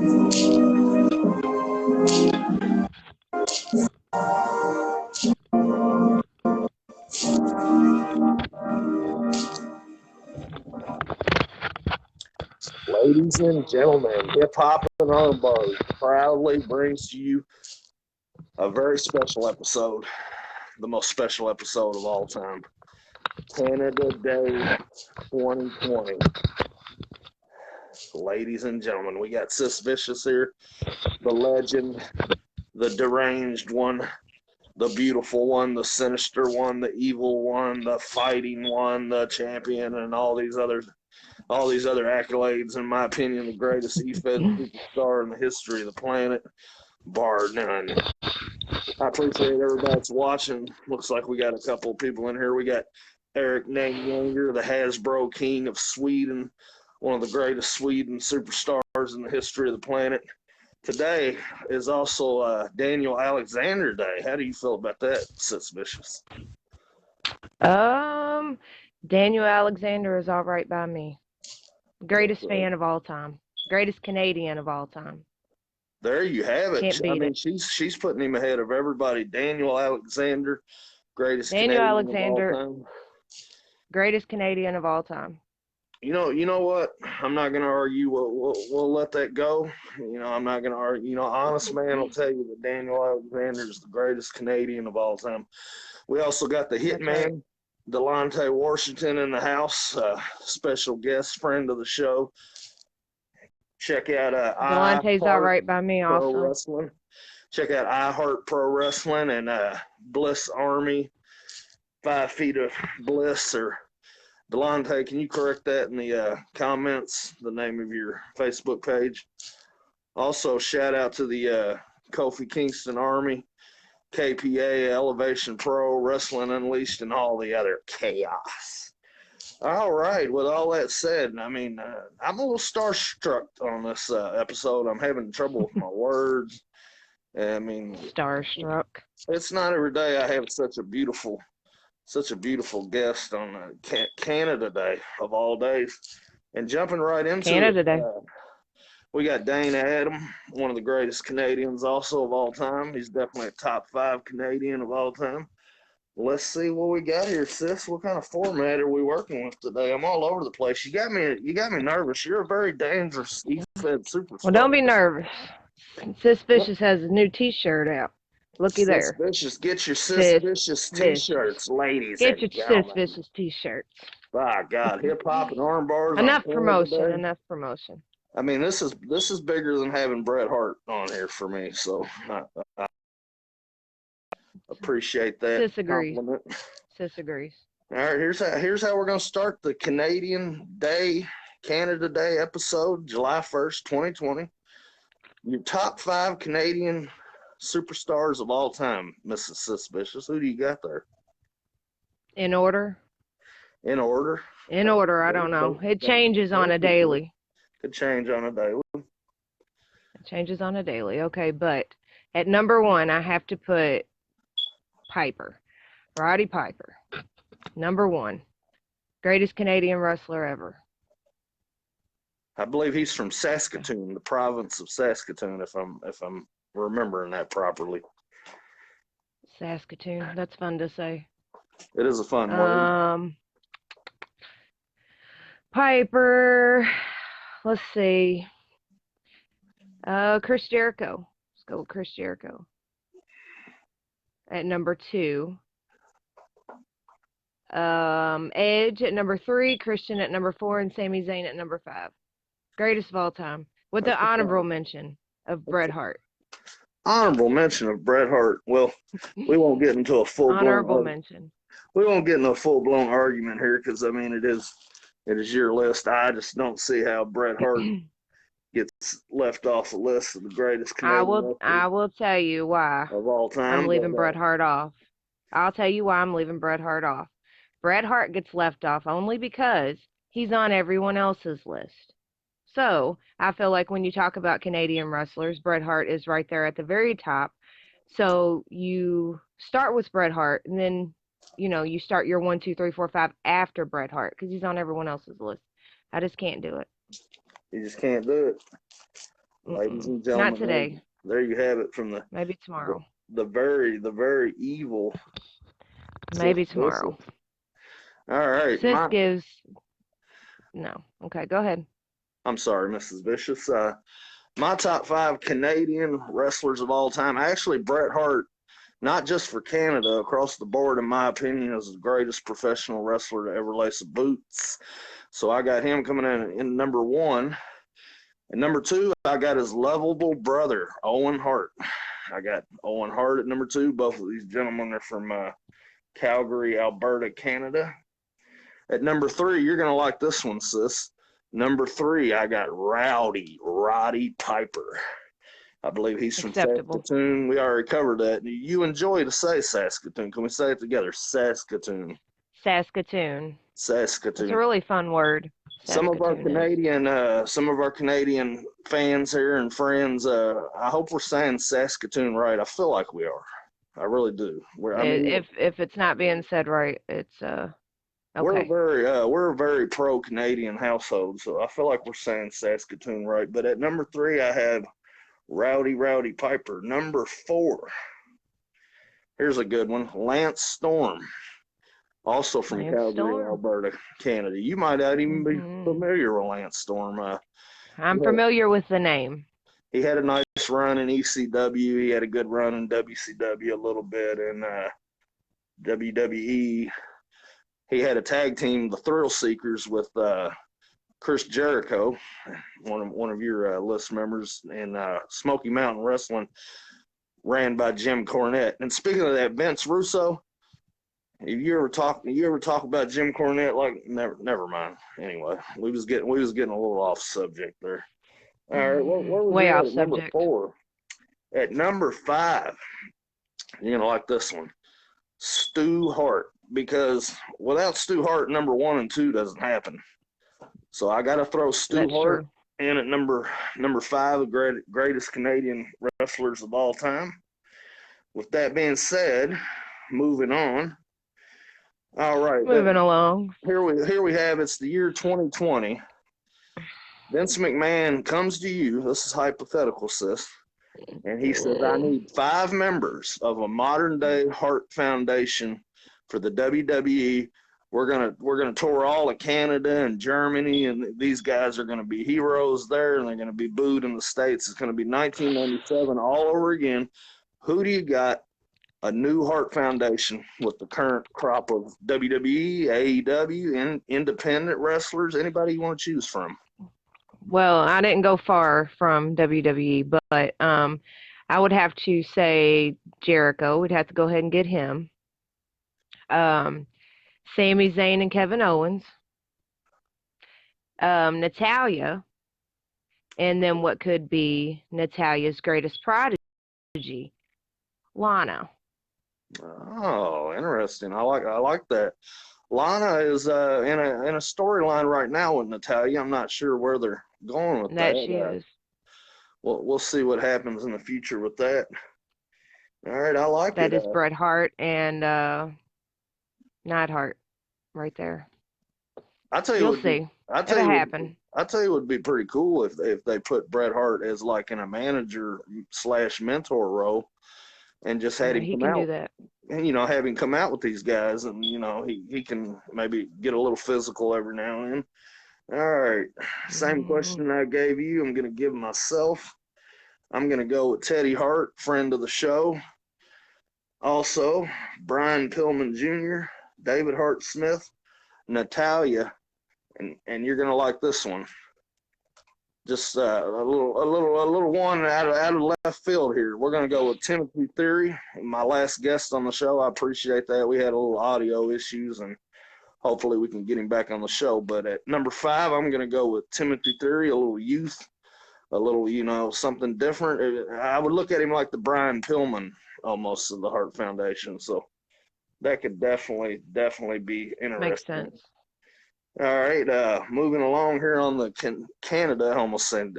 Ladies and gentlemen, Hip Hop and Armbar proudly brings to you a very special episode, the most special episode of all time, Canada Day 2020. Ladies and gentlemen, we got SiS Vicious here, the legend, the deranged one, the beautiful one, the sinister one, the evil one, the fighting one, the champion, and all these other accolades. In my opinion, the greatest E-Fed superstar in the history of the planet, bar none. I appreciate everybody that's watching. Looks like we got a couple of people in here. We got Eric Younger, the Hasbro King of Sweden, one of the greatest Sweden superstars in the history of the planet. Today is also Daniel Alexander Day. How do you feel about that, SiS Vicious? Daniel Alexander is all right by me. Greatest fan of all time. Greatest Canadian of all time. There you have it. Can't beat it. She's putting him ahead of everybody. Daniel Alexander, greatest Daniel Canadian Alexander, of all time. Greatest Canadian of all time. You know what? I'm not going to argue. We'll let that go. I'm not going to argue. Honest man will tell you that Daniel Alexander is the greatest Canadian of all time. We also got the Hitman, Delonte Washington, in the house, special guest friend of the show. Check out Delonte's all right by me also. Pro Wrestling. Check out iHeart Pro Wrestling and Bliss Army, 5 Feet of Bliss. Or Delonte, can you correct that in the comments, the name of your Facebook page? Also, shout out to the Kofi Kingston Army, KPA, Elevation Pro, Wrestling Unleashed, and all the other chaos. All right, with all that said, I'm a little starstruck on this episode. I'm having trouble with my words. Starstruck. It's not every day I have such a beautiful guest on Canada Day of all days. And jumping right into Canada Day. We got Dane Adam, one of the greatest Canadians also of all time. He's definitely a top 5 Canadian of all time. Let's see what we got here, sis. What kind of format are we working with today? I'm all over the place. You got me nervous. You're a very dangerous E-Fed superstar. Well, don't be nervous. SiS Vicious has a new T-shirt out. Looky there. SiS Vicious, get your SiS Vicious T-shirts, ladies. Get your SiS Vicious T-shirts. By God, hip hop and arm bars. Enough promotion. This is bigger than having Bret Hart on here for me. So I appreciate that. SiS agrees. Compliment. SiS agrees. All right, here's how we're gonna start the Canada Day episode, July 1st, 2020. Your top 5 Canadian superstars of all time, Mrs. SiS Vicious. Who do you got there? In order? In order? In order, I don't know. It changes on a daily. Could change on a daily. It changes on a daily. Okay, but at number 1, I have to put Piper. Roddy Piper. Number 1. Greatest Canadian wrestler ever. I believe he's from Saskatoon, the province of Saskatoon, if I'm remembering that properly. Saskatoon. That's fun to say. It is a fun word. Piper. Let's see. Chris Jericho. Let's go with Chris Jericho. At number 2. Edge at number 3. Christian at number 4. And Sami Zayn at number 5. Greatest of all time. With the honorable mention of Bret Hart. Honorable mention of Bret Hart. Well, we won't get into a full-blown honorable mention. We won't get into a full-blown argument here because, it is your list. I just don't see how Bret Hart gets left off the list of the greatest Canadian I will tell you why of all time. I'm leaving Bret Hart off. I'll tell you why I'm leaving Bret Hart off. Bret Hart gets left off only because he's on everyone else's list. So I feel like when you talk about Canadian wrestlers, Bret Hart is right there at the very top. So you start with Bret Hart, and then you start your 1, 2, 3, 4, 5 after Bret Hart because he's on everyone else's list. I just can't do it. You just can't do it. Ladies and Not gentlemen, today. there you have it from Maybe the, tomorrow. the very evil Sis Maybe Vicious. tomorrow. All right, Sis gives. No. Okay, go ahead. I'm sorry, Mrs. Vicious. My top 5 Canadian wrestlers of all time. Actually, Bret Hart, not just for Canada, across the board, in my opinion, is the greatest professional wrestler to ever lace boots. So I got him coming in number 1. And number 2, I got his lovable brother, Owen Hart. I got Owen Hart at number 2. Both of these gentlemen are from Calgary, Alberta, Canada. At number 3, you're going to like this one, sis. Number 3, I got Roddy Piper. I believe he's from Acceptable. Saskatoon. We already covered that. You enjoy to say Saskatoon. Can we say it together? Saskatoon. Saskatoon. Saskatoon. It's a really fun word. Some of our Saskatoon Canadian fans here and friends, I hope we're saying Saskatoon right. I feel like we are. I really do. If it's not being said right, it's okay. We're a very pro Canadian household, so I feel like we're saying Saskatoon right. But at number 3, I have Roddy Piper. Number 4, here's a good one, Lance Storm, also from Calgary, Alberta, Canada. You might not even be familiar with Lance Storm. I'm familiar with the name. He had a nice run in ECW. He had a good run in WCW a little bit, and WWE. He had a tag team, the Thrill Seekers, with Chris Jericho, one of your list members, and Smoky Mountain Wrestling, ran by Jim Cornette. And speaking of that, Vince Russo, you ever talk about Jim Cornette? Like, never mind. Anyway, we was getting a little off subject there. All right, what was way off at number subject? 4? At number 5, you're gonna like this one, Stu Hart, because without Stu Hart, number 1 and 2 doesn't happen. So I got to throw Stu Hart in at number 5, the greatest Canadian wrestlers of all time. With that being said, moving on. All right, moving along. Here we have, it's the year 2020. Vince McMahon comes to you. This is hypothetical, sis. And he says, I need 5 members of a modern day Hart Foundation for the WWE. We're gonna tour all of Canada and Germany, and these guys are gonna be heroes there, and they're gonna be booed in the States. It's gonna be 1997 all over again. Who do you got? A new Hart Foundation with the current crop of WWE, AEW, and independent wrestlers. Anybody you want to choose from? Well, I didn't go far from WWE, but I would have to say Jericho. We'd have to go ahead and get him. Sami Zayn and Kevin Owens. Natalya. And then what could be Natalya's greatest prodigy, Lana. Oh, interesting. I like that. Lana is in a storyline right now with Natalya. I'm not sure where they're going with that. She is. We'll see what happens in the future with that. All right, I like that. it. That is Bret Hart and Neidhart right there. I tell you, you'll see. It'll happen. I tell you, it would be pretty cool if they put Bret Hart as like in a manager / mentor role, and just had him come out. He can do that. And have him come out with these guys, and he can maybe get a little physical every now and then. All right, same question I gave you. I'm gonna give myself. I'm gonna go with Teddy Hart, friend of the show. Also, Brian Pillman Jr., David Hart Smith, Natalya, and you're gonna like this one. Just a little one out of left field here. We're gonna go with Timothy Theory, my last guest on the show. I appreciate that. We had a little audio issues, and hopefully we can get him back on the show. But at number 5, I'm gonna go with Timothy Theory, a little youth, a little something different. I would look at him like the Brian Pillman almost of the Hart Foundation. So that could definitely be interesting. Makes sense. All right, moving along here on the Canada, I almost said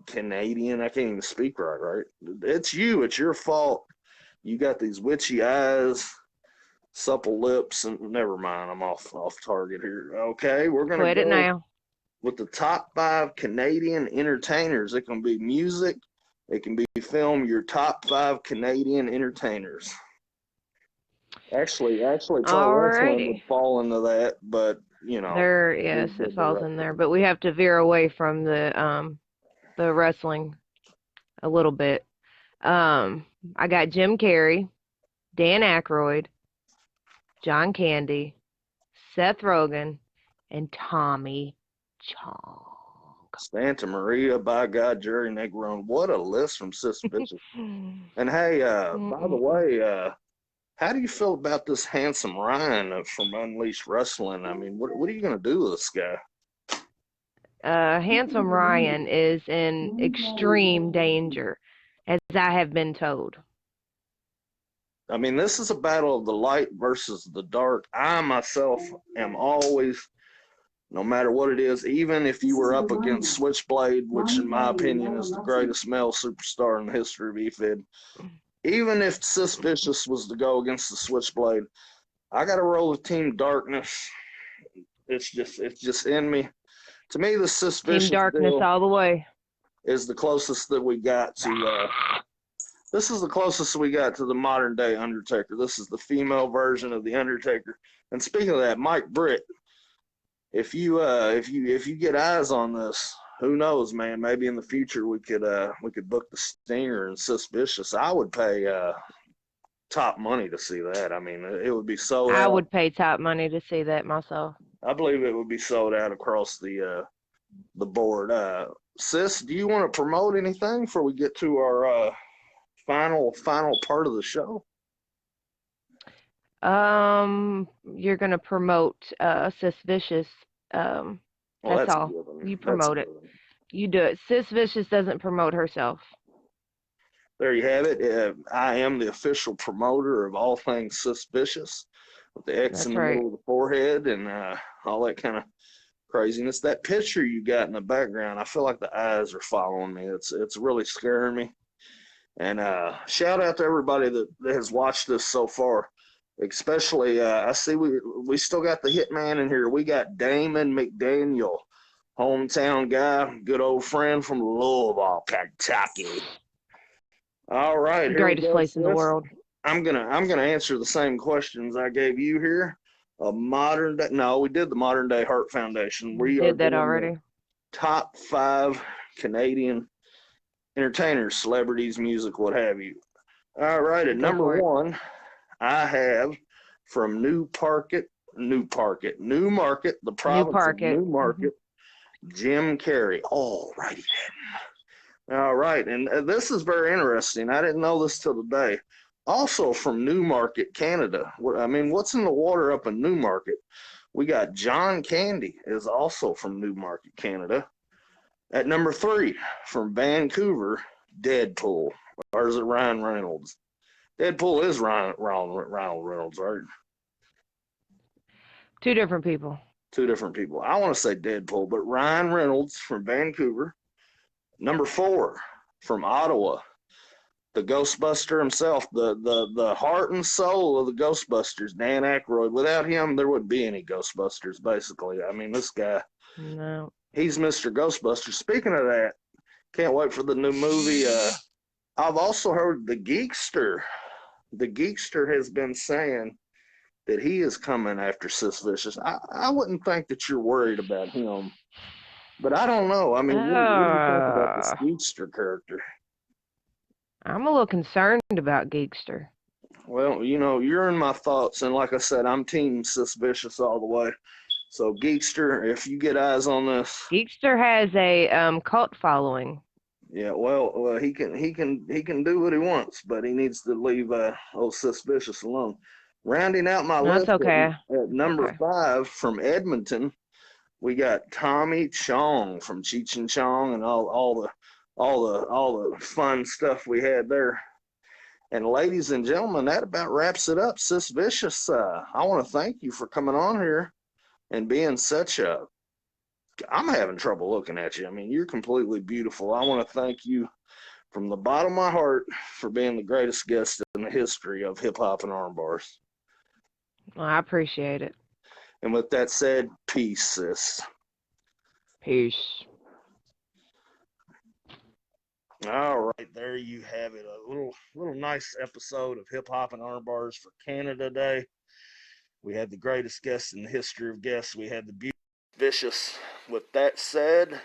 Canadian. I can't even speak right? It's you. It's your fault. You got these witchy eyes, supple lips, and never mind. I'm off target here. Okay, we're gonna quit it now. with the top 5 Canadian entertainers. It can be music, it can be film. Your top 5 Canadian entertainers. Actually, pro wrestling would Alrighty. fall into that, but Yes, we it did the falls in there, wrestling. but we have to veer away from the wrestling a little bit. I got Jim Carrey, Dan Aykroyd, John Candy, Seth Rogen, and Tommy Chong. Santa Maria, by God, Jerry Negron. What a list from SiS Vicious. And hey, by the way, how do you feel about this Handsome Ryan from Unleashed Wrestling? I mean, what are you going to do with this guy? Handsome Ryan is in extreme danger, as I have been told. I mean, this is a battle of the light versus the dark. I myself am always, no matter what it is, even if you were up against Switchblade, which in my opinion is the greatest male superstar in the history of EFID, even if SiS Vicious was to go against the Switchblade, I got to roll with Team Darkness. It's just in me. To me, the SiS Team Vicious Darkness deal all the way. is the closest that we got to. This is the closest we got to the modern day Undertaker. This is the female version of the Undertaker. And speaking of that, Mike Britt, if you get eyes on this, who knows, man? Maybe in the future we could book the Stinger and SiS Vicious. I would pay top money to see that. I mean, it would be sold I out. would pay top money to see that myself. I believe it would be sold out across the board. Sis, do you want to promote anything before we get to our final part of the show? You're gonna promote SiS Vicious. Well, That's that's all. given. You That's promote it. given. You do it. SiS Vicious doesn't promote herself. There you have it. I am the official promoter of all things SiS Vicious, with the X in That's the right. middle of the forehead and all that kind of craziness. That picture you got in the background, I feel like the eyes are following me. It's really scaring me. And shout out to everybody that has watched this so far. Especially, I see we still got the hitman in here. We got Damon McDaniel, hometown guy, good old friend from Louisville, Kentucky. All right, here we Greatest go, place in the sis. world. I'm gonna answer the same questions I gave you here. A modern day, no, we did the modern day Heart Foundation. You We are did that doing the already. top 5 Canadian entertainers, celebrities, music, what have you. All right, at Go number for it. 1, I have from Newmarket, the New province of Parket. Newmarket, Jim Carrey. All righty then. All right, and this is very interesting. I didn't know this till today. Also from Newmarket, Canada. I mean, what's in the water up in Newmarket? We got John Candy is also from Newmarket, Canada. At number 3, from Vancouver, Deadpool. Or is it Ryan Reynolds? Deadpool is Ryan Reynolds, right? Two different people. Two different people. I want to say Deadpool, but Ryan Reynolds from Vancouver. Number 4, from Ottawa, the Ghostbuster himself, the heart and soul of the Ghostbusters, Dan Aykroyd. Without him, there wouldn't be any Ghostbusters, basically. I mean, this guy, No. he's Mr. Ghostbuster. Speaking of that, can't wait for the new movie. I've also heard the Geekster. The Geekster has been saying that he is coming after SiS Vicious. I wouldn't think that you're worried about him, but I don't know. I mean, what do you think about this Uh, Geekster character? I'm a little concerned about Geekster. Well, you're in my thoughts, and like I said, I'm Team SiS Vicious all the way. So Geekster, if you get eyes on this, Geekster has a cult following. yeah, well, he can do what he wants, but he needs to leave old SiS Vicious alone. Rounding out my No, it's list okay. at It's number okay. 5 from Edmonton, we got Tommy Chong from Cheech and Chong and all the fun stuff we had there. And ladies and gentlemen, that about wraps it up. SiS Vicious, I want to thank you for coming on here and being such a. I'm having trouble looking at you. I mean, you're completely beautiful. I want to thank you from the bottom of my heart for being the greatest guest in the history of hip hop and arm bars. Well, I appreciate it. And with that said, peace, sis. Peace. All right, there you have it. A little nice episode of Hip Hop and Arm Bars for Canada Day. We had the greatest guest in the history of guests. We had the beautiful Vicious. With that said,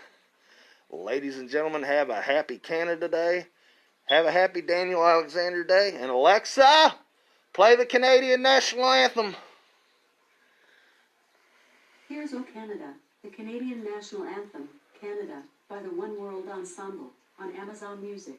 ladies and gentlemen, have a happy Canada Day. Have a happy Daniel Alexander Day. And Alexa, play the Canadian National Anthem. Here's O Canada, the Canadian National Anthem, Canada, by the One World Ensemble, on Amazon Music.